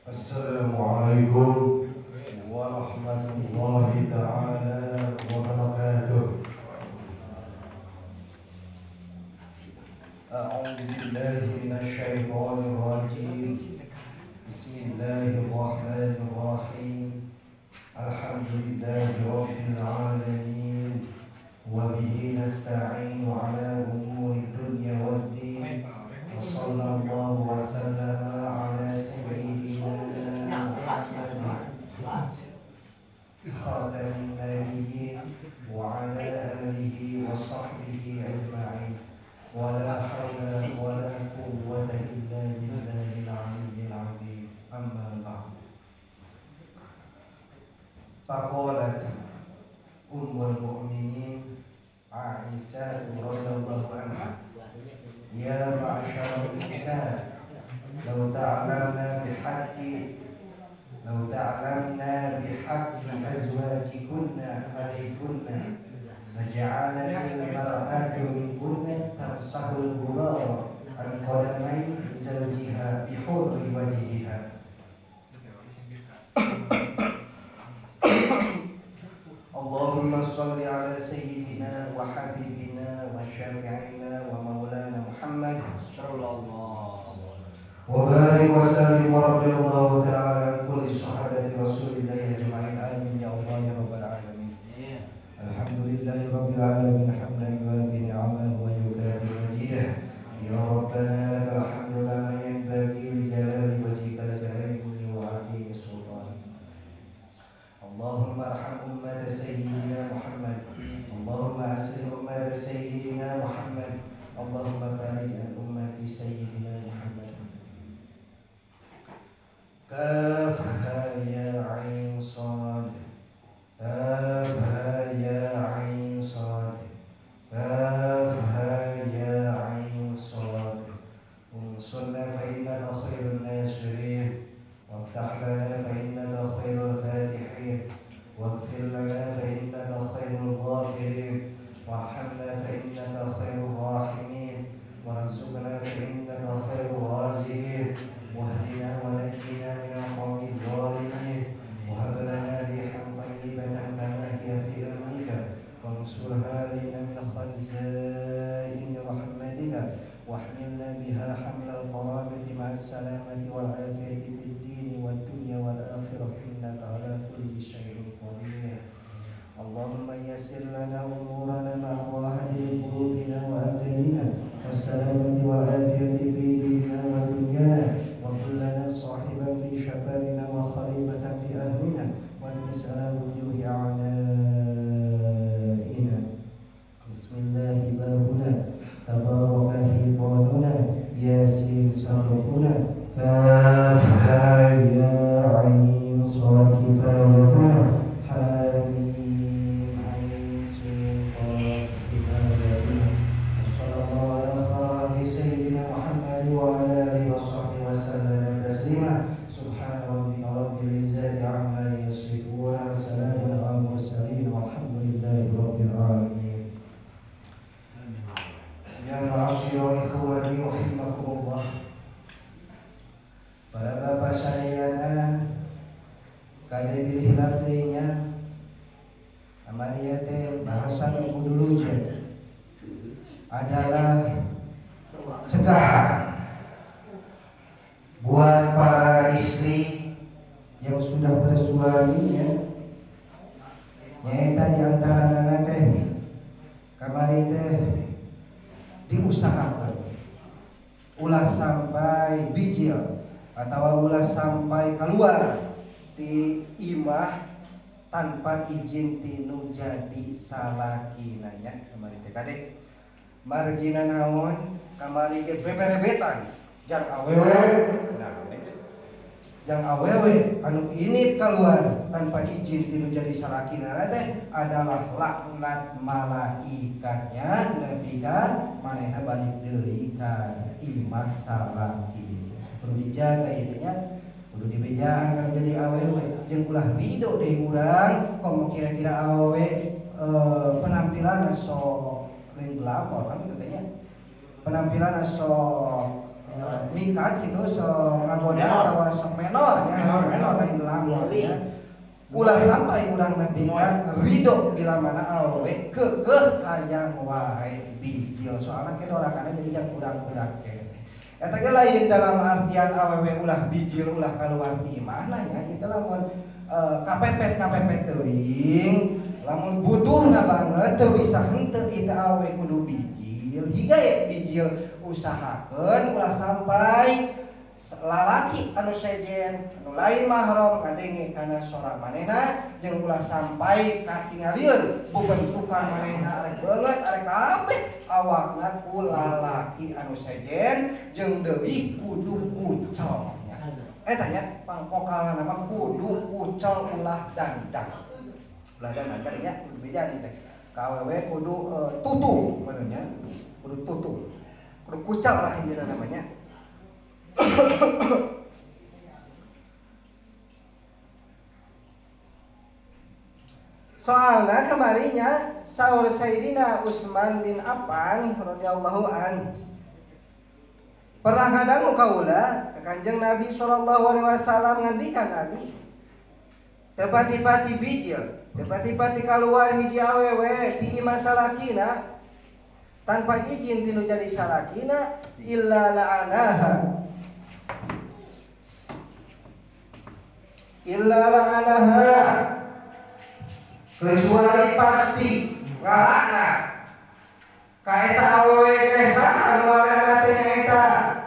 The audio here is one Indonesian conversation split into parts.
Assalamualaikum warahmatullahi ta'ala wabarakatuh. A'udzu billahi minasy syaithanir rajim. Bismillahirrahmanirrahim. Alhamdulillahi rabbil alamin. Wa bihi nasta'inu ala umuri dunya waddin. Wa sallallahu wa sallama ala sayyidina khatamin nabiyyin wa ala alihi wa sahbihi ajma'in. Wa la hawla wa la quwwata illa billahil aliyyil azim. Amma ba'd. Faqalat ummul mu'minin Aisyah radhiyallahu anha, ya ma'syaral nisa, law ta'lamna bihaqqi azwajikunna alaykunna laja'alna al-mar'atu minkunna tamsahul ghubara an qadamai zawjiha bihurri wajhiha. Allahumma salli ala sayyidina wa habibina wa syafi'ina wa maulana Muhammad sallallahu wa barik wa sallim wa radiyallahu ta'ala an kulli sahabati rasulillahi ajma'in. Amin ya Allah ya rabbal alamin. Alhamdulillahi rabbil alamin hamdan yuwafi ni'amahu wa yukafi majidah. Ya rabbana lakal hamdu kama yanbaghi li jalali wajhikal karim wa 'azimi sultanik. Allahumma arham ummata sayyidina Muhammad. Allahumma asli ummata sayyidina Muhammad. Allahumma barik an ummati sayyidina Muhammad. Kafha ya ain sad, kafha ya ain sad, kafha ya ain sad. Unsurna fa innaka khairun nasirin, waftah lana fa innaka khairul fatihin, waghfir lana fa innaka khairul ghafirin, warhamna fa innaka khairur rahimin, warzuqna fa innaka khairur raziqin, wahdina wa najjina minal qawmi dhalimin, wa hab lana rihan tayyibatan kama hiya fi amrika, wansurha alaina min khazaini rahmatika, واحملنا بها حمل القرامة مع السلامة والعافية في الدين والدنيا والآخرة إنك على كل شيء قدير. اللهم يسر لنا أمورنا مع راحة قلوبنا وأبداننا والسلامة والعافية في ديننا ودنيانا، وكن لنا صاحبا في شفاعنا وخليفة في أهلنا، والمس على وجوه أعدائنا. بسم الله بابنا تبارك حيطاننا ياسين صرفنا كافها يا عين صاد كفايتنا حميم عين سلطان كفايتنا. وصلى الله على خاتم سيدنا محمد وعلى آله وصحبه وسلم تسليما. سبحان ربك رب العزة عما يصفون وسلام على المرسلين والحمد لله رب العالمين. Ya ma'asyiral ikhwani rahimakumullah. Para bapak sayana kade pilih latenya amalia teh bahasan dulu adalah cegahan buat para istri yang sudah bersuami ya. Nyata di antara anak teh kamari teh diusahakan ulah sampai bijil atau ulah sampai keluar di imah tanpa izin tinu jadi salakina nya kamari teh kade margina naon kamari ge beberebetan jang awewe nah jang awewe anu ini keluar tanpa izin tinu jadi salakina teh adalah laknat malaikatnya nepikan manehna balik deui ka imah salaki. Perlu dijaga intinya, kudu dibejaan kan jadi awewe jeung ulah ridho deui urang komo kira-kira awewe penampilan sok lain gelapor kan katanya penampilan sok ningkat gitu ngagoda atawa sok menor lain lamun ya. Ulah sampai urang ngadingan ridho bila mana awewe keukeuh hayang wae bijil soalna ke dorakana jadi yang kurang-kurang teh. Eta ge lain dalam artian awewe ulah bijil ulah kaluar ti imahna nya itu lamun kapepet teuing lamun butuhna banget teu bisa henteu itu awewe kudu bijil higa ya bijil usahakeun ulah sampai lalaki anu sejen anu lain mahram ngadenge kana sorak manehna jeung ulah sampai katingalieun bubentukan manehna arek beungeut arek kabeh awakna ku lalaki anu sejen jeung leuwih kudu kucel eta nya pangpokalna mah kudu kucel ulah dandang nya kudu beda teh kawewe kudu tutu benernya kudu tutu kudu kucel lah intina namanya. Soalnya kemarinya saur Sayyidina Utsman bin Affan radhiyallahu an pernah ngadangu kaula ka Kanjeng Nabi sallallahu alaihi wasallam ngandikan Nabi tepati-pati bijil tepati-pati kaluar hiji awewe ti imah salakina tanpa izin tinu jadi salakina illa la'anaha kecuali pasti ngalakna ka eta awewe teh anu ngaranna teh eta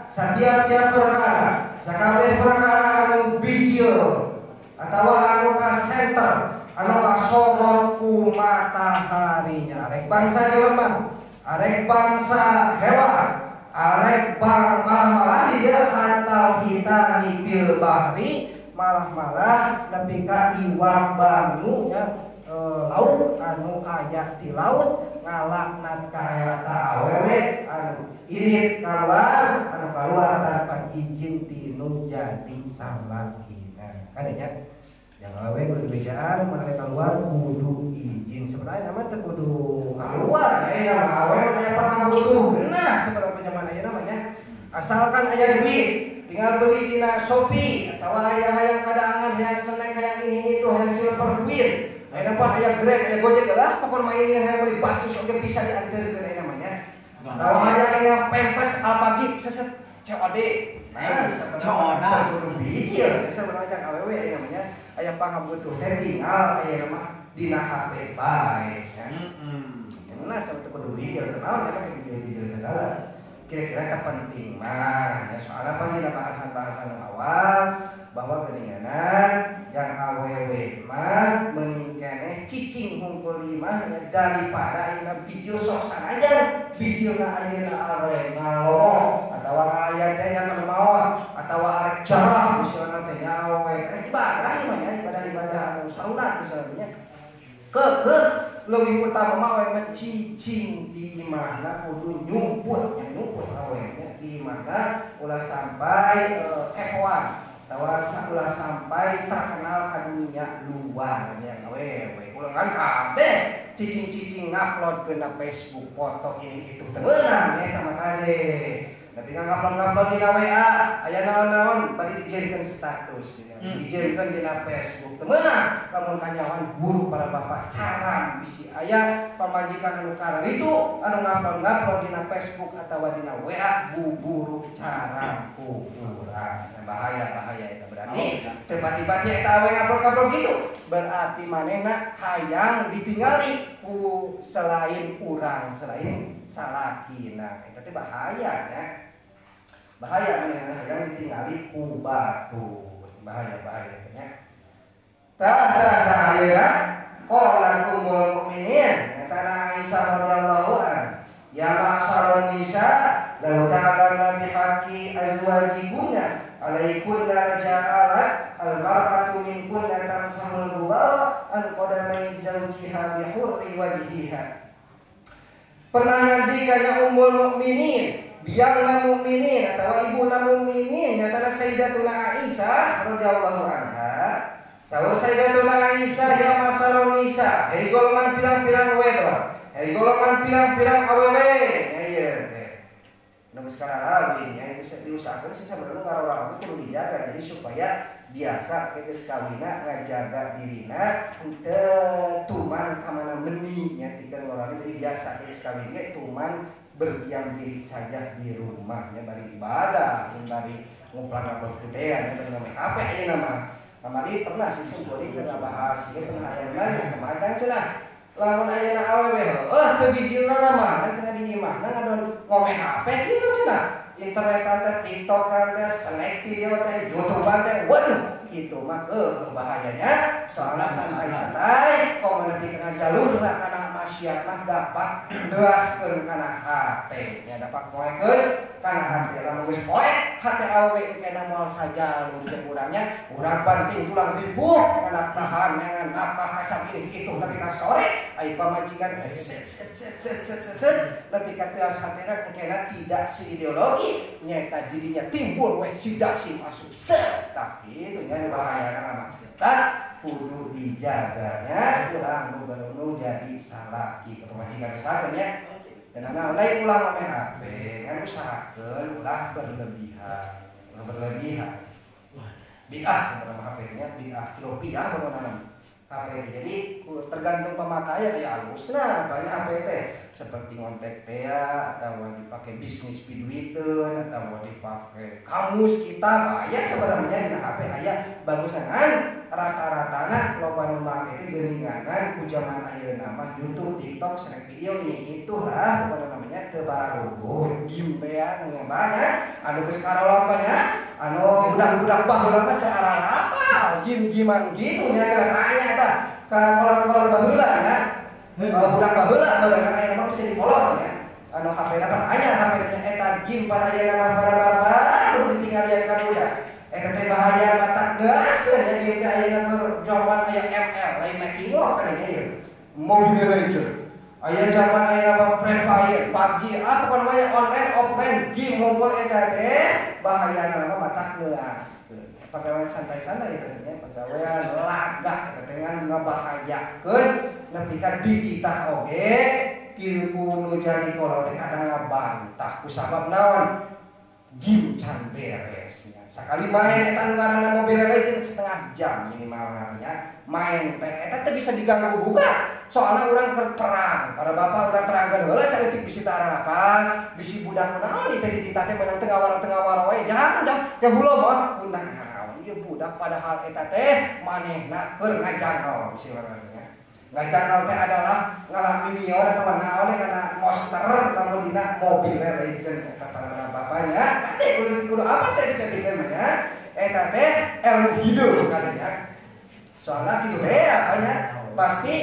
satiap-tiap perkara sakabeh perkara anu bijil atawa anu ka senter anu kasorot ku mataharinya arek bangsa jelema arek bangsa hewan arek malah dia atau kita bil bahri malah nepi ka iwak banyu ya laut anu aya di laut ngalakna ka eta awewe anu irit keluar anu keluar tanpa izin tinu jadi salakina kadenya yang awewe kudu bejaan mana keluar kudu izin sebenarnya nama teh kudu keluar ya awewe aya pernah butuh nah sebenarnya zaman aya namanya asalkan aya duit tinggal beli dina Shopee atau hayang kadangan hayang snack hayang ini itu hayang silver duit aya apa aya Grab aya Gojek lah pokon mah ini hayang beli basus oge bisa diantarkeun aya namanya atau hayang pempes alpagip seset COD nah COD kudu bijil sebenarnya awewe aya namanya aya pangabutuh teh tinggal aya mah dina HP bae ya nah sabtu kudu bijil naon eta bijil segala kira-kira terpenting mah ya soalnya apa nih bahasan-bahasan awal bahwa keninganan yang awewe mah meningkane cicing hungkul lima daripada ina bijil sok sanajan bijilna ayeuna arek ngaloh atawa aya teh yang maot atawa arek jarah misalna teh awewe ibadah ibadah anu saunat misalnya ke leuwih utama mah awewe cicing di imahna kudu nyumput awewe di imahna ulah sampai kepoan tawa ulah sampai terkenal ka dunia luar nya awewe ulah kan kabeh cicing-cicing ngupload ke Facebook foto ini itu temenan eta mah kade tapi ngupload di WA aya naon-naon bari dijadikan status dijadikan di Facebook temenan lamun kanyawan guru para bapak cara bisi aya pamajikan anu karan itu anu ngupload di Facebook atawa di WA buburu cara kurang bahaya eta berarti tiba-tiba eta awe ngupload gitu berarti manehna hayang ditinggali ku selain urang selain salakina eta teh bahaya ya bahaya manehna hayang ditinggali ku batu bahaya nya tah ayeuna qala kumul mukminin kana Aisyah radhiyallahu an ya ma'syaral nisa law ta'lamna bihaqqi azwajikuna alaikunna ja'alat al-mar'atu minkunna tamsahul ghubara an qadamai zawjiha bi hurri wajhiha pernah ngadikanya ummul mukminin biangna mukminin atau ibuna mukminin nyatana Sayyidatuna Aisyah radhiyallahu anha sahur Sayyidatuna Aisyah ya masalun nisa hei golongan pirang-pirang wedok hei golongan pirang-pirang awewe ieu teh nu sekarang lawinnya itu diusahakan sih sebenarnya ngarawang itu perlu dijaga jadi supaya biasa ketika kawina ngajaga dirina teu tuman kamana meningnya tinggal orang jadi biasa ketika kawinnya tuman berdiam diri saja di rumahnya dari ibadah dari ngumpulkan berkutean dari nama apa aja nama kamari pernah sih sebelum pernah bahas dia pernah ayam nanya kemarin cenah lamun ayeuna awewe teu bijilna mah cenah di imah ngadon ngomeh HP gitu cenah internet teh TikTok teh snack video teh YouTube teh waduh gitu mah bahayanya soalnya santai-santai kok menepi kana jalur kana maksiat mah dapat deaskeun kana hate nya dapat poekeun kana hate lamun geus poe hate awewe kana moal saja lu jeung urangnya urang banting tulang ribuh kana tahan ngan apa kasap ini kitu lagi ka sore ai pamajikan set lebih ka teu hatena kena tidak seideologi nyata dirinya timbul we sidasi masuk set tapi itu nya bahaya kana kita kudu dijaganya ulang nu jadi salah gitu pamajikan misalkan ya dan lain ulang ame HP kan usahakeun ulah berlebihan bidah sebenarnya HP-nya bidah rupiah benar HP jadi tergantung pemakaian ya alusna banyak HP teh seperti ngontek pea atau dipakai bisnis piduiteun atau dipakai kamus kita ya sebenarnya di HP aya bagus kan rata-ratana loba nu make teh geuninganan ku zaman ayeuna mah YouTube, TikTok, snack video nih itulah apa namanya teu barugo game teh yang banyak anu geus karolot banyak anu budak-budak baheula mah teh arah apa game-giman gitu nya tanya tah ka kolot-kolot baheula ya budak baheula kan aya mah bisa dikolot ya anu HP-na pan aya HP-nya eta game pada aya nama para baru ditinggalieun ka budak eta teh bahaya matak deus nya game teh aya nama jaman aya ML lain making lo kan ya Mobile Legends aya zaman aya nama Free Fire PUBG apa kan aya online offline game ngumpul eta teh bahaya nama matak deus pagawean santai-santai eta nya pagawean lagak eta teh ngabahayakeun nepi ka dititah oge kieu nu jadi kolot teh kadang ngabantah ku sabab naon game can beres nya sakali main eta nu ngaranna Mobile Legends setengah jam minimalnya main teh eta teh bisa diganggu juga soalna urang keur perang para bapak urang terangkeun heula saeutik bisi tarapan bisi budak naon ieu teh dititah teh meunang teu ngawara-ngawara wae jangan dah ya hula mah punah ieu budak padahal eta teh manehna keur ngajanol bisi warna ngajanol teh adalah ngalami minion atau naon kana monster lamun dina Mobile Legends eta para bapaknya kudu apa sih dikatakeun mah ya eta teh ilmu hidup katanya soalnya kitu teh apanya pasti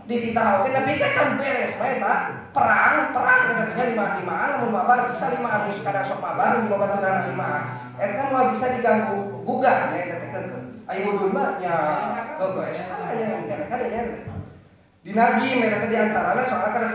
dititah oke tapi kan beres bae ta perang katanya 5-5an lamun mabar bisa 5 anu kadang sok mabar di babaturan 5 eta mah bisa diganggu gugat ya eta teh aya udun mah nya kegoes aya kadanya dina game eta teh diantarana soalnya kada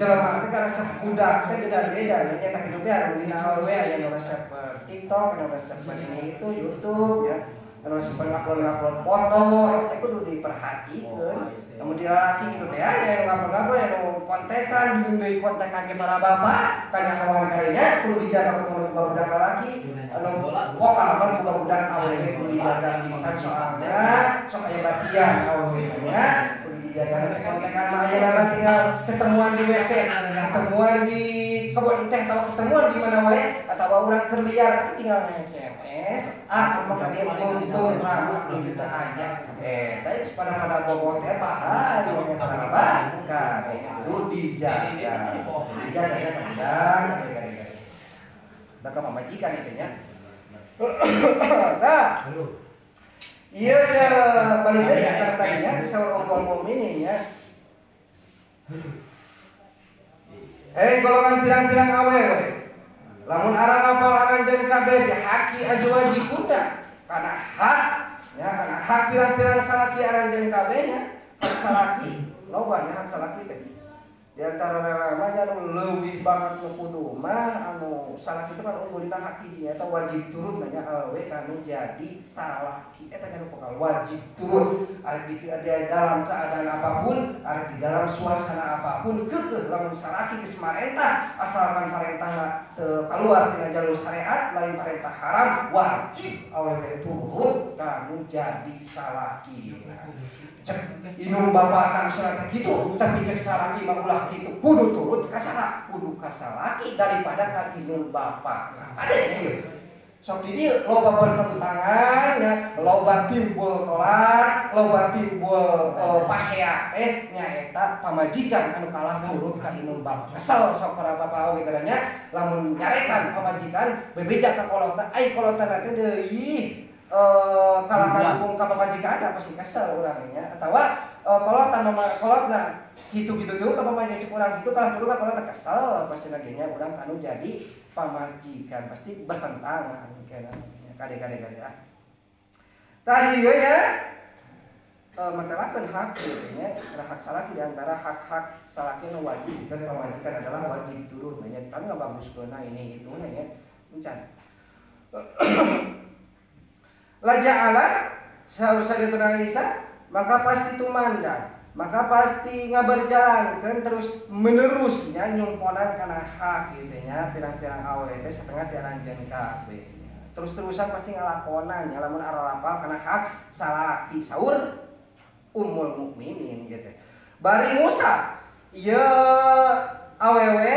jelema teh kada budak teh beda-beda nya eta kitu teh anu dina we aya nu resep TikTok anu resep ini itu YouTube ya anu resep ngupload foto eta kudu diperhatikeun kemudian laki gitu teh aya ngapa-ngapa anu kontekan deui kontekan ke para bapak kana kawan kalinya kudu dijaga budak laki anu vokal kan budak awewe kudu dijaga lisan soalnya sok aya batian awewe nya jaga kontekan mah aya tinggal ketemuan di WC, ketemuan di kebun teh atau ketemuan di mana wae atau urang keur liar tinggal SMS maka dia mumpung ramah menuju teh aja tadi pada boboh teh bahaya apa ka kudu dijaga ya kadang da ka mamajikan itu nya tah iya balik dari kata tadinya seorang umum ini ya. Golongan pirang-pirang awewe. Lamun aran apal aran jeung kabeh haki azwaji kunda kana hak ya kana hak pirang-pirang salaki aran jeung kabehnya hak salaki loba nya hak salaki teh. Di antara rama anu leuwih banget nu kudu mah anu salaki teh kan unggulna hak hiji eta wajib turut nya awewe kanu jadi salaki eta kan pokoknya wajib turut arek di dalam keadaan apapun arek di dalam suasana apapun keukeuh lamun salaki geus marentah asalkan parentahna keluar tina jalur syariat lain perintah haram wajib awewe turut kanu jadi salaki. Cek inung bapak misalnya gitu tapi cek salaki mah ulah gitu kudu turut ka salaki daripada ka inung bapak. Ada ieu. Sok di dieu loba bertentangan ya, loba timbul tolak, loba timbul pasea teh nyaeta pamajikan anu kalah turut ka inung bapak. Kesel sok para bapak oge gadanya lamun nyaretan pamajikan bebeja ka kolota, ai kolotana teh deui kalah dukung ka pamajikan pasti kesel urang nya atawa kolotna gitu-gitu tuh ka pamajikan cek urang gitu kalah turut ka kolota kesel pasti nya urang anu jadi pamajikan pasti bertentangan kade ya. Tadi ya matelakeun hak nya hak salaki di antara hak-hak salaki nu wajib dan pamajikan adalah wajib turut nya kan ngabaguskeunna ini itu nya encan. La ja'ala saur sadatuna Isa maka pasti tumandang maka pasti ngaberjalankeun terus menerusnya nyumponan kana hak kitu nya pirang-pirang awewe teh setengah ti aranjeun kabeh terus-terusan pasti ngalakonan nya lamun ararapa kana hak salaki saur ummul mukminin gitu bari Musa ieu awewe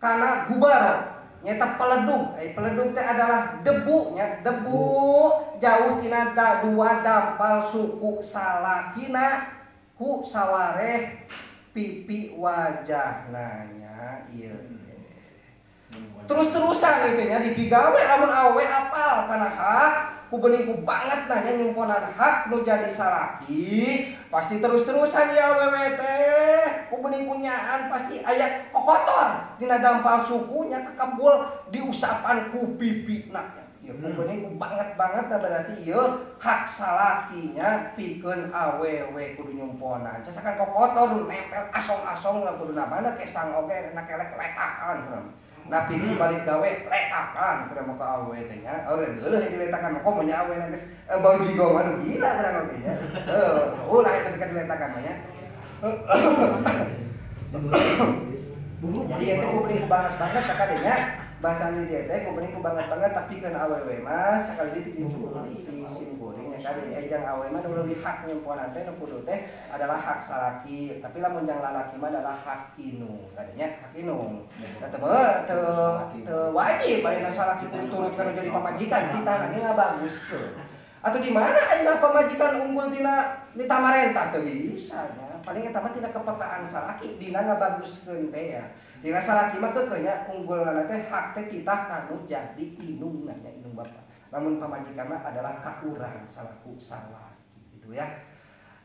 kana gubar nyata peledug peledug teh adalah debu nya debu jauh tina dua dampal suku salakina ku sawareh pipi wajahna nya ieu terus-terusan gitu nya dipigawe lamun awe apal kana hak ku bening ku banget nanya nyumponan hak nu jadi salaki pasti terus-terusan ya awewe teh ku bening punyaan pasti aya kokotor dina dampal sukunya kekebul diusapan ku pipina ya ku bening ku banget berarti ieu hak salakinya pikeun awewe kudu nyumponan casakan kokotor nempel asong-asong kudu namana kesang oge enak elek letakan nah pipi balik gawe letakan kurang mau ke awe teh nya geuleuh diletakan kok nya awe geus bau jigong anu gila kurang oge nya ulah eta dekat diletakan mah nya jadi eta kumpulin banget sakadenya bahasa anu dia teh kumpulin banget tapi keun awewe mah sakali dieu disimpulin nya kali ejang awewe mah nu leuwih hak nyumponan teh nu kudu teh adalah hak salaki tapi lamun jang lalaki mah adalah hak inung kadinya hak inung teu wajib ayeuna salaki kudu turut kana jadi pamajikan kita lagi ngabaguskeun atau di mana ayeuna pamajikan unggul tina tamarentah teu bisa nya paling eta mah tina kepekaan salaki dina ngabaguskeun teh ya dina salaki mah keukeunya unggulna teh hak teh titah kanu jadi inungna nya inung bapa namun pamajikan mah adalah ka urang salaku salaki gitu ya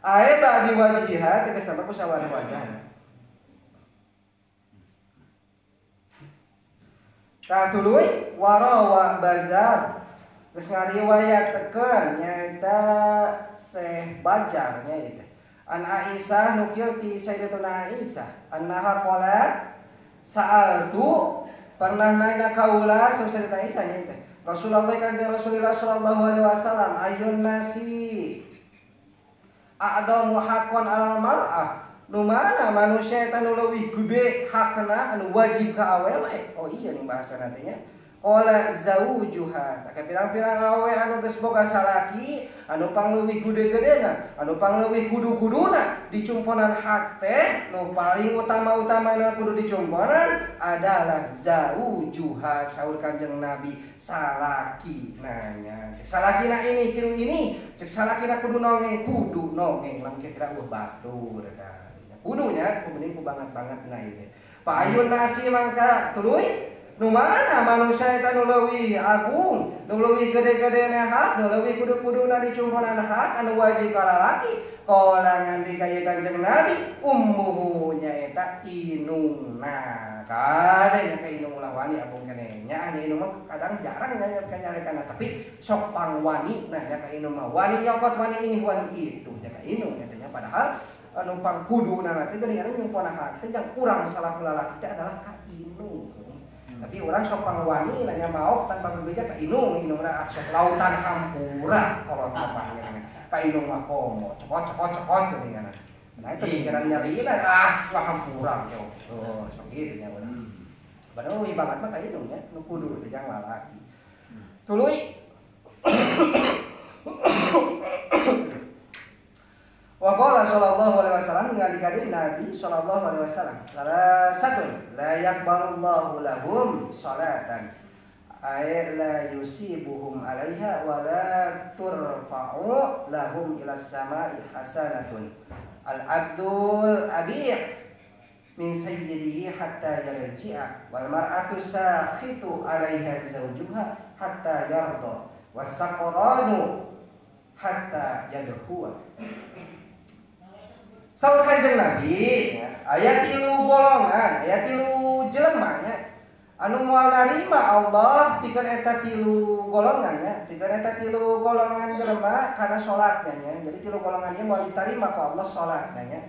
ae ba'di wajiha tegasna ku sawari wajahna tah tuluy warawa bazar geus ngariwayatkeun nyaeta Syekh Bajar nya ieu teh an Aisyah nukil ti Sayyidatuna Aisyah annaha qalat sa'altu pernah nanya kaula Sayyidatuna Aisyah nya teh Rasulullah kanjeng Rasulullah sallallahu alaihi wasallam ayun nasi a'damu haqqan 'alal mar'ah nu mana manusia eta nu leuwih gede hakna anu wajib ka awewe oh iya nih bahasana teh nya qala zaujuha tak pirang-pirang awewe anu geus boga salaki anu pangleuwih gede-gedena anu pangleuwih kudu-kuduna dicumponan hak teh nu paling utama-utamana kudu dicumponan adalah zaujuha saur Kanjeng Nabi salaki nanya cek salakina ini kiru ini cek salakina kudu nongeng lamun kira batur eta kudunya kubening ku banget na ieu paayun nasi mangka tuluy nu mana manusia eta nu leuwih agung nu leuwih gede-gedena hak nu leuwih kudu-kuduna dicumponan hak anu wajib ka lalaki qala ngandika ieu Kanjeng Nabi ummuhu nya eta inungna kade nya ka inung ulah wani abung keneh nya anu inung mah kadang jarang nya kanyarekana tapi sok pangwani nah nya ka inung mah wani nyokot wani ini wani itu nya ka inung nya padahal anu pangkuduna teh geuningan nyumponan hak teh jang urang salaku lalaki teh adalah ka inung tapi orang sok pangwani nanya mau tanpa berbeda ka inung sok lautan hampura kalau tapangnya ka inung mah komo cokot geuningan nah itu pikiran nyarina lah hampura yo sok gitu nya Padahal ibarat mah kayak nya nu kudu teh jang lalaki. Tuluy wa qala sallallahu alaihi wasallam ngadikadeun Nabi sallallahu alaihi wasallam salah satu la yaqbalullahu lahum salatan ay la yusibuhum 'alaiha wa la turfa'u lahum ila samai hasanatun al abdul abi' min sayyidihi hatta yarji'a wal mar'atu sakhitu 'alaiha zawjuha hatta yarda was saqranu hatta yadhuwa. Saur Kanjeng Nabi aya 3 golongan, aya 3 jelema nya anu moal narima Allah pikeun eta 3 golongan nya, pikeun eta 3 golongan jelema kana salatna nya. Jadi 3 golongan ieu moal ditarima ku Allah salatna nya.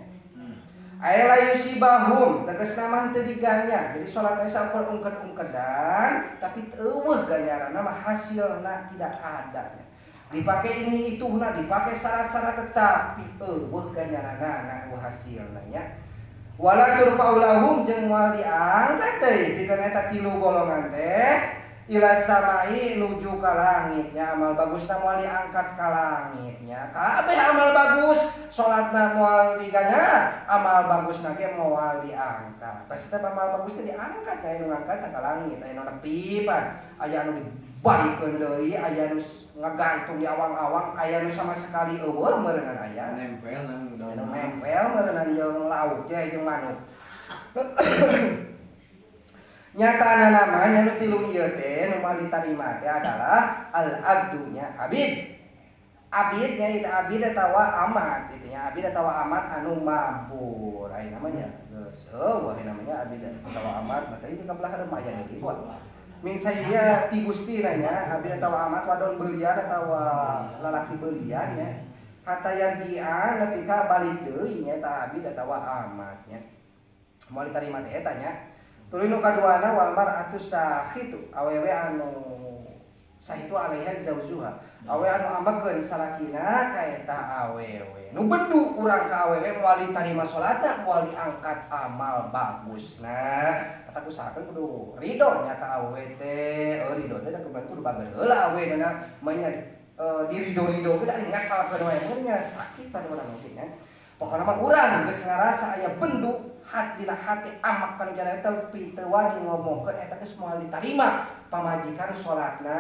Aya la yusibahum tegasna mah teu diganya. Jadi salatna sampun ungked-ungkedan tapi eueuh ganjaranna mah hasilna tidak ada. Dipakai ini itu dipakai syarat-syarat tetapi eueuh ganjaranna nu hasilna nya. Wala turfaulahum jeung moal diangkat teh pikeun eta 3 golongan teh ila samai nuju ka langitnya. Amal bagusna moal diangkat ka langitnya. Kabeh amal bagus salatna moal diganya, amal bagusna ge moal diangkat. Pasti amal bagusna diangkat aya nu ngangkat ka langit, aya nu nepipan, aya nu dibalikeun deui, aya nu ngagantung di awang-awang, aya nu sama sekali eueuh meureunna aya. Nempel nang daun. Nempel meureunna jeung lauk teh jeung manuk. Nyatana namanya nu 3 ieu teh nu moal ditarima teh adalah al abdunya abid. Abid nya itu abid atawa amat itu nya abid atawa amat anu mabur. Ai namanya geus eueuh namanya abid atawa amat mah teh jeung kabelah hareup aya deui buat. Min sayya ti gustina nya abid atawa amat wadon beuliean atawa lalaki beuliean nya. Hatta yarji'a nepi ka balik deui nya ta abid atawa amat nya. Moal ditarima teh eta nya. Tuluy nu kaduana wal mar'atu sakhitu awewe anu sahitu alaiha zaujuha awewe anu ambekeun salakina ka eta awewe nu bendu urang ka awewe moal ditarima salatna moal diangkat amal bagusna eta kusahakeun kudu ridho nya ka awewe teh ridho teh da kudu bager heula awewe manya dirido-rido ge da ngasalkeun wae nya sakit pada urang mungkin nya. Pokona mah urang geus ngarasa aya bendu dina hati amak kana jana eta piteu wani ngomongkeun eta geus moal ditarima pamajikan salatna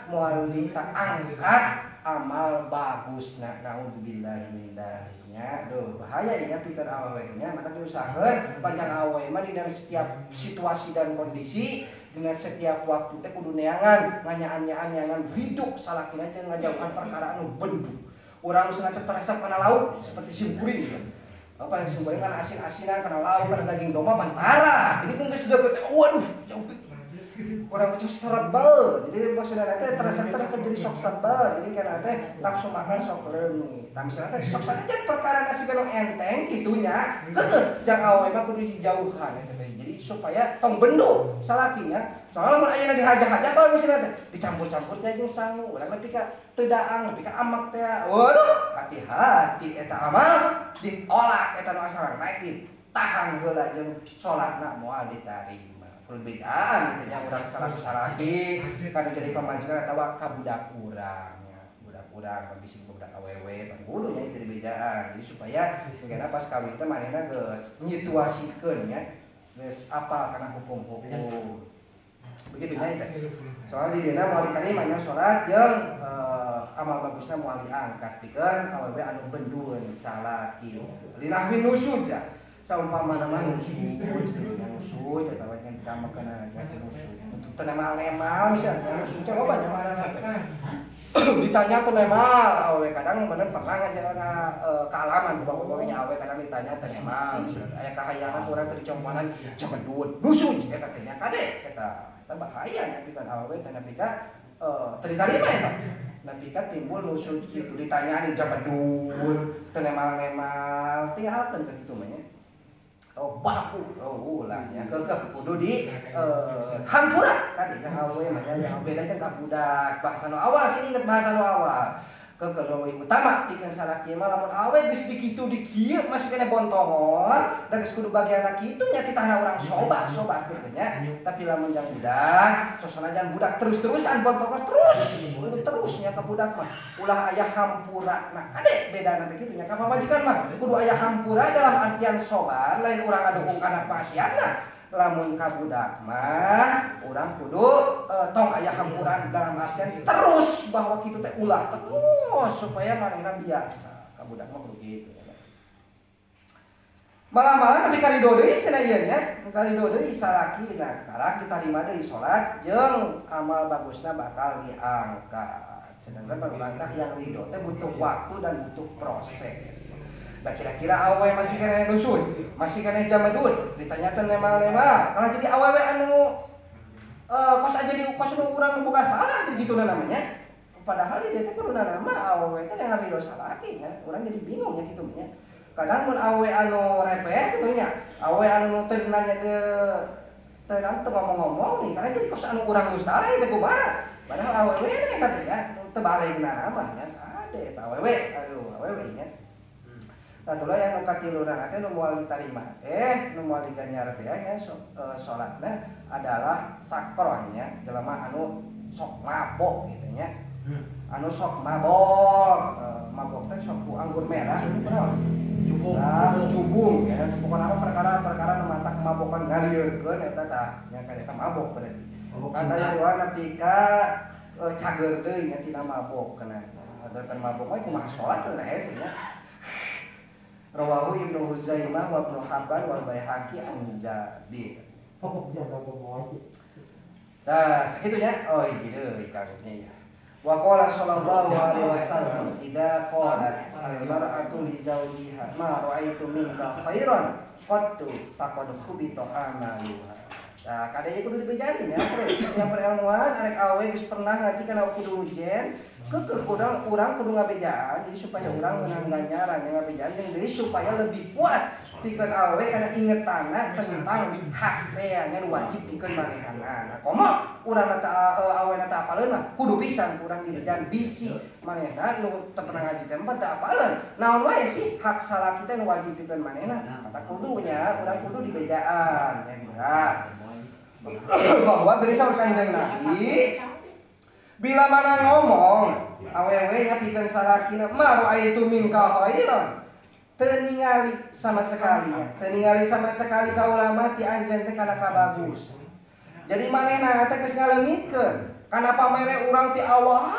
moal diangkat amal bagusna. Naudzubillahi min dzalik. Duh bahaya ieu pikeun awewe nya mata diusahakeun panjang awewe mah dina setiap situasi dan kondisi dina setiap waktu teh kudu neangan nganyaan-nyangan hidup salakina teh ngajauhan perkara anu bendu. Urang sengaja teresep kana lauk seperti simkuring gitu. Apa yang sumbernya kan asin-asinan kana lauk kana daging domba bantara. Ini pun geus deukeut waduh jauh. Urang itu serebel. Jadi maksudna teh teresep jadi sok sebel. Jadi kana teh nafsu makan sok leungit. Tah misalna teh sok saja perkara nasi kanu enteng kitunya. Heeh, jang awewe mah kudu dijauhan eta teh. Jadi supaya tong bendu salakinya. Soalnya mun ayeuna dihaja-haja bae misalna teh dicampur-campur teh jeung sangu. Urang nepi ka teu daang, nepi ka amak teh. Waduh, hati-hati eta amal diolah eta nu asal naik ditahan heula jeung salatna moal ditarima. Perbedaan itu nya urang salah-salaki kana jadi pamajikan atawa ka budak urang nya. Budak urang bising budak awewe pan kudu nya itu perbedaan. Jadi supaya bagaimana pas kawin teh manehna geus nyituasikeun nya. Geus apal kana hukum-hukum. Begitu nya eta. Soal di dina moal ditarima nya salat jeung amal bagusna moal diangkat pikeun awewe anu bendueun salaki. Linahwi nusuja. Saumpama mah nusud atawa yang ditambahkeun nya nusud. Untuk teu nemal-nemal misalnya nusud teh loba nya marana teh. Ditanya teu nemal awewe kadang bener pernah ngajarana kaalaman bobok-boboknya awewe kadang ditanya teu nemal misalnya aya kahayangan urang teu dicongkonan jemedut nusud eta teh nya kade eta bahaya nya pikeun awewe teh nepi ka teu ditarima eta. Nepi ka timbul nusud kitu ditanyaan jemedut teu nemal-nemal tinggalkeun ka kitu mah nya. Baku ulah nya keukeuh kudu di hampura tadi yang awewe mah nya beda jeung ka budak bahasa nu awal sih inget bahasa nu awal kegeloi utama pikeun salaki mah lamun awe geus di kitu di kieu masih kena bontongor da geus kudu bagianna kitu nya titahna urang soba teh nya tapi lamun jang budak sosona jang budak terus-terusan bontongor kudu terusnya ka budak mah ulah aya hampura nah kade bedana teh kitu nya ka pamajikan mah kudu aya hampura dalam artian sobar lain urang ngadukung kana pasiatna lamun ka budak mah urang kudu tong aya hampuran dalam artian terus bahwa kitu teh ulah terus supaya manehna biasa ka budak mah kudu kitu malah-malah tapi karido deui cenah ieu nya karido deui salaki nah karang ditarima deui salat jeung amal bagusna bakal diangkat sedangkan barudak yang ridho teh butuh waktu dan butuh proses. Nah kira-kira awewe masih kena nusun, masih kena jamadun, ditanyakan lema-lema. Kalau jadi awewe anu kos aja di kos nu urang buka salah gitu namanya. Padahal dia teh perlu nama awewe teh yang ridho salaki nya. Urang jadi bingung nya kitu nya. Kadang mun awewe anu repeh kitu nya. Awewe anu teu nanya teu ngomong-ngomong nih, karena jadi kos anu urang nu salah teh kumaha. Padahal awewe teh eta teh ya, teu balegna mah nya. Ade eta awewe, aduh awewe nya. Nah tulah yang nukatiluna teh nu moal ditarima nu moal diganyar teh nya salatna adalah sakronnya jelema anu sok mabok gitu nya. Anu sok mabok, mabok teh sok ku anggur merah kunaon? Cubung ya, pokona perkara-perkara nu mantak mabokan galieurkeun eta tah nya kada mabok berarti. Katanya doana pika cager deui nya tina mabok kana. Adarkan mabok mah kumaha salat teh hese nya. Rawahu Ibnu Huzaimah wa Ibnu Hibban wal Baihaqi an Jabir. Tah sakitunya oh hiji deui kagutnya ya. Wa qala sallallahu alaihi wasallam idza qalat al-mar'atu li zawjiha ma ra'aitu minka khairan qattu faqad khubita amaluha. Nah, kadanya kudu dibejani ya, setiap perilmuan arek awe geus pernah ngaji kana kudu ujen, keukeuh urang kudu ngabejaan, jadi supaya urang meunang ganjaran ngabejaan jeung deui supaya lebih kuat pikeun awe kana ingetanna tentang hak teh nya wajib pikeun manehna. Nah, komo urang eta awena teh apaleun mah kudu pisan urang dibejaan bisi manehna nu teu pernah ngaji teh teu apaleun. Naon wae sih hak salaki teh nu wajib pikeun manehna? Mata kudunya urang kudu dibejaan nya berat. Bahwa geuning saur Kanjeng Nabi bila mana ngomong awewe nya pikeun salakina ma ra'aitu minka khairan teu ningali sama sekali ka ulama ti anjeun teh kana kabagus. Jadi manehna teh geus ngaleungitkeun kana pamere urang ti awal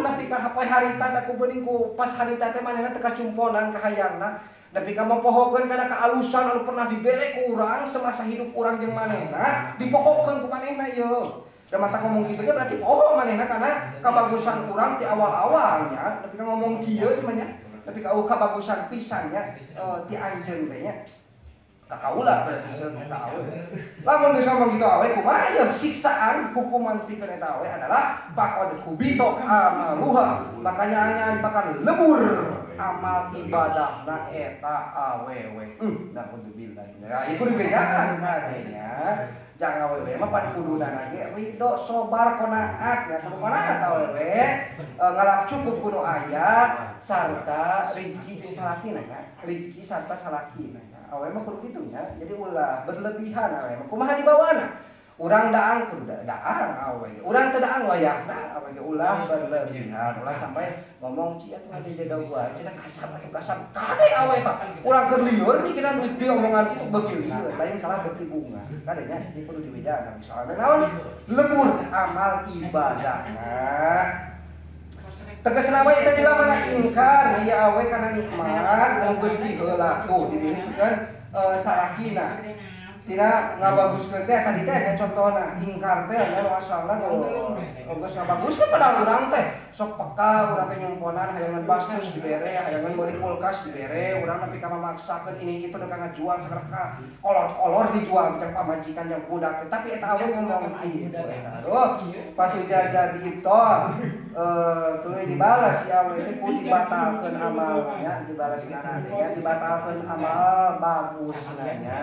nepi ka poe harita da ku beuning ku pas harita teh manehna teu kacumponan ka hayangna. Tapi kamu pohokeun kana kaalusan anu pernah dibere ku urang semasa hidup urang jeung manehna dipohokeun ku manehna ieu. Da mata ngomong kitu ge berarti poho manehna kana kabagusan urang ti awal-awalnya, tapi ka ngomong kieu mah nya, tapi ka kabagusan pisannya ti anjeun teh nya. Kakaula berarti seun eta awe. Lamun geus ngomong kitu awe kumaha ieu siksaan hukuman pikeun eta awe adalah faqad khubita amaluha. Makanya anyaan bakal lebur amal ibadahna eta awewe. Naudzubillah. Nah, ieu kudu bedakan kadenya. Jangan awewe mah pan kuduna ge ridho sabar qanaat ya kudu qanaat awewe. Ngalap cukup kudu aya sarta rezeki jeung salakina nya. Rezeki sarta salakina. Awe mah kudu kitu nya. Jadi ulah berlebihan awe mah kumaha dibawana. Urang daang kudu daang awe. Urang teu daang wayahna awe ge ulah berlebihan. Ulah sampai ngomong ci atuh ade deda gua, cenah kasar atuh kasar. Kade awe tah. Urang keur lieur mikiran duit di omongan kitu beuki lieur, lain kalah beuki bunga. Kade nya ieu kudu dibedakan soalna naon? Lebur amal ibadahna. Tegas nama itu bila mana ingkar ya awe kana nikmat anu geus diheula tuh diberikan salakina tina ngabaguskeun teh tadi teh nya contona ingkar teh anu asalna geus ngabaguskeun pada urang teh sok peka urang teh nyumponan hayangan bastus dibere hayangan meuli kulkas dibere urang nepi ka mamaksakeun ini kitu neuk ngajual sakareka kolor-kolor dijual jeung pamajikan yang budak teh tapi eta awe ngomong kitu eta aduh patu jaja diipto tuluy dibalas ya Allah teh ku dibatalkeun amalnya dibalasna teh ya dibatalkeun amal bagusna nya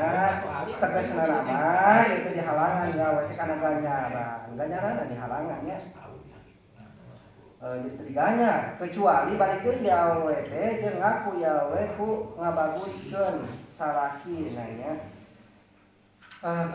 tegasna nama itu dihalangan ya Allah teh kana ganjaran dihalangan ya jadi teriganya kecuali balik deui awewe teh jeung ngaku ya we ku ngabaguskeun salaki nanya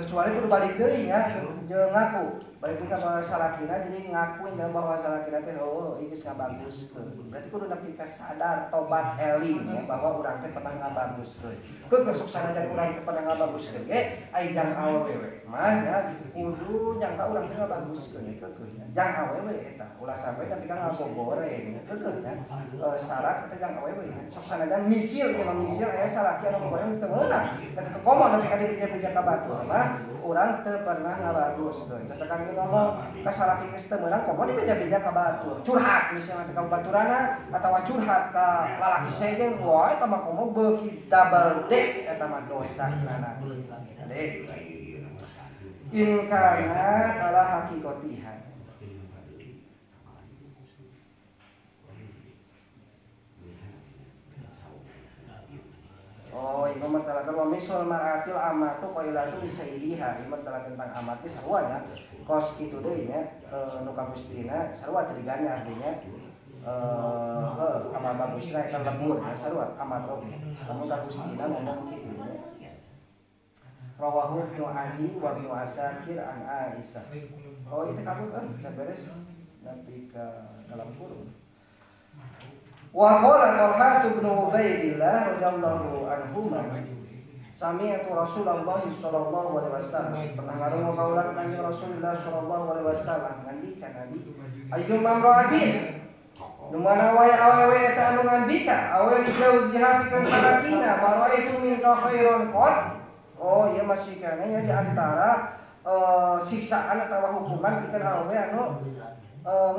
kecuali kudu balik deui nya jeung ngaku balik deui ka salakina jadi ngakuin bahwa salakina teh oh ieu geus ngabaguskeun berarti kudu nepi ka sadar tobat eling ya bahwa urang teh pernah ngabaguskeun keuk sok sanajan urang teh pernah ngabaguskeun ge ai jang awewe mah ya kudu jangka urang teh ngabaguskeun keuk jang awewe eta ulah sampai nepi ka ngagogoreng keuk nya syarat eta jang awewe sok sanajan misil ieu misil aya salaki anu ngagoreng teu meunang tapi kekomo nepi ka dipijak-pijak ka batur mah urang teu pernah ngabaguskeun tetekan ngomong kasalaki geus teu meunang komo dibeja-beja ka batur curhat misalnya ka baturana atawa curhat ka lalaki sege wah eta mah komo beuki double dek eta mah dosana dek in kana ala hakikatiha oh ini mentalakan wa misal maratil amatu qailatu lisaidiha iman tala tentang amat ge sarua nya kos kitu deui nya nu kagustina sarua tiganya artinya ama bagusna eta lembur sarua amat oge kamu kagustina ngomong kitu rawahu Ibnu Ali wa Ibnu Asakir an Aisyah oh itu kamu beres nanti ke dalam kurung wa qala Talha bin Ubaidillah radhiyallahu anhu sami'tu Rasulullah sallallahu alaihi wasallam pernah ngarungu kaulan kanjeng Rasulullah sallallahu alaihi wasallam ngandikan nabi ayyum mamra'atin numana wae awewe eta anu ngandika awewe jauziha pikeun salakina maraitu min ka khairon qad oh ieu masih kana nya di antara siksaan atawa hukuman pikeun awewe anu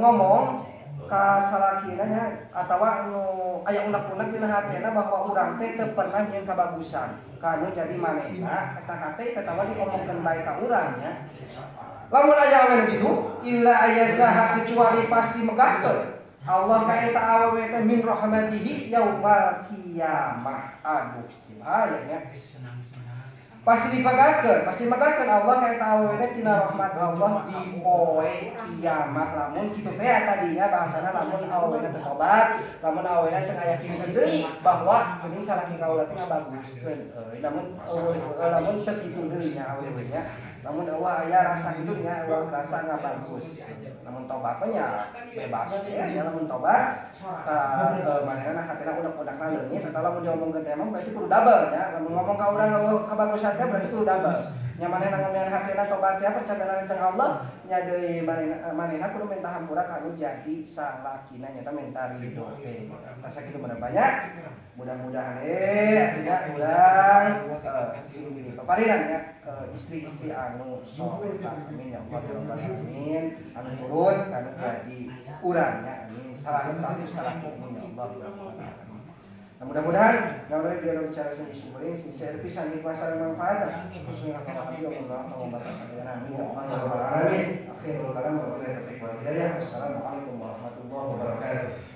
ngomong ka salakina nya atawa anu aya unek-unek dina hatena bahwa urang teh teu pernah nyeun kabagusan kanu jadi manehna eta hate tetawa diomongkeun bae ka urang nya lamun aya awewe kitu illa aya saha kecuali pasti megahkeun Allah ka eta awewe teh min rahmatihi yaumal qiyamah aduh gimana nya pasti dipagakeun pasti magakeun Allah ka eta awewe teh tina rahmat Allah di poe kiamat lamun kitu teh tadinya bahasana lamun awewe teh tobat lamun awewe teh ngayakinkeun deui bahwa geuning salaki kaula teh ngabaguskeun lamun teu kitu deui nya awewe nya lamun eueuh aya rasa kitu nya eueuh rasa ngabagus lamun tobat nya bebas ya lamun tobat ka manehna hatena udak-udakna leungit atawa lamun diomongkeun teh berarti kudu double ya lamun ngomong ka urang kabagusan berarti kudu double nya manehna ngomongkeun hatena tobat teh percaya jeung Allah nya deui manehna kudu minta hampura kanu jadi salakina nya teh minta ridho teh asa kitu bener banyak mudah-mudahan atunya ulang sing paparinan ya istri-istri anu soleh amin ya Allah amin anu turut kana jadi urangnya amin salah satu amin ya Allah. Nah, mudah-mudahan biar bicara sing disumpulin sing pisan di pasar manfaat khususnya kalau Allah membatasi amin ya Allah amin akhirul kalam wa billahi taufiq wal hidayah. Assalamualaikum warahmatullahi wabarakatuh.